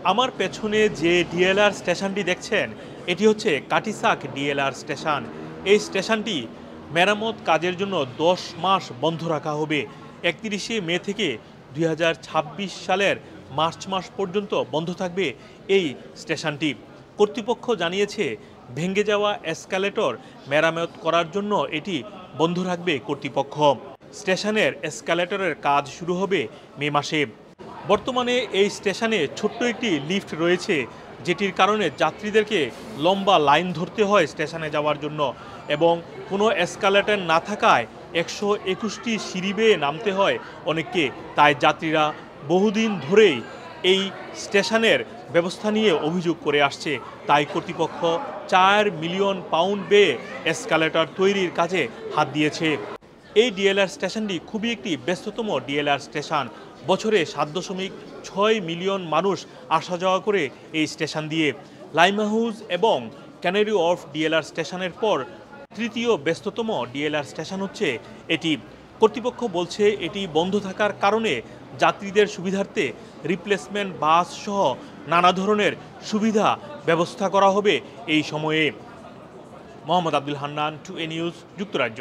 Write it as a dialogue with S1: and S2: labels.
S1: আমার পেছনে যে ডিএলআর স্টেশনটি দেখছেন এটি হচ্ছে কাটিসাক ডিএলআর স্টেশন। এই স্টেশনটি মেরামত কাজের জন্য 10 মাস বন্ধ রাখা হবে। 31শে মে থেকে 2026 সালের মার্চ মাস পর্যন্ত বন্ধ থাকবে এই স্টেশনটি। কর্তৃপক্ষ জানিয়েছে ভেঙে যাওয়া এসকালেটর মেরামত করার জন্য এটি বন্ধ রাখবে কর্তৃপক্ষ। স্টেশনের এসকালেটরের কাজ শুরু হবে মে মাসে। বর্তমানে এই স্টেশনে ছোট্ট একটি লিফট রয়েছে, যেটির কারণে যাত্রীদেরকে লম্বা লাইন ধরতে হয় স্টেশনে যাওয়ার জন্য, এবং কোনো এসকালেটর না থাকায় 121টি সিঁড়ি বেয়ে নামতে হয় অনেককে। তাই যাত্রীরা বহুদিন ধরেই এই স্টেশনের ব্যবস্থা নিয়ে অভিযোগ করে আসছে। তাই কর্তৃপক্ষ 4 মিলিয়ন পাউন্ড ব্যয়ে এসকালেটর তৈরির কাজে হাত দিয়েছে। এই ডিএলআর স্টেশনটি খুবই একটি ব্যস্ততম ডিএলআর স্টেশন। বছরে 7.6 মিলিয়ন মানুষ আসা যাওয়া করে এই স্টেশন দিয়ে। লাইমহাউস এবং ক্যানারি ওয়ার্ফ ডিএলআর স্টেশনের পর তৃতীয় ব্যস্ততম ডিএলআর স্টেশন হচ্ছে এটি। কর্তৃপক্ষ বলছে এটি বন্ধ থাকার কারণে যাত্রীদের সুবিধার্থে রিপ্লেসমেন্ট বাস সহ নানা ধরনের সুবিধা ব্যবস্থা করা হবে এই সময়ে। মোহাম্মদ আব্দুল হান্নান, 2A নিউজ, যুক্তরাজ্য।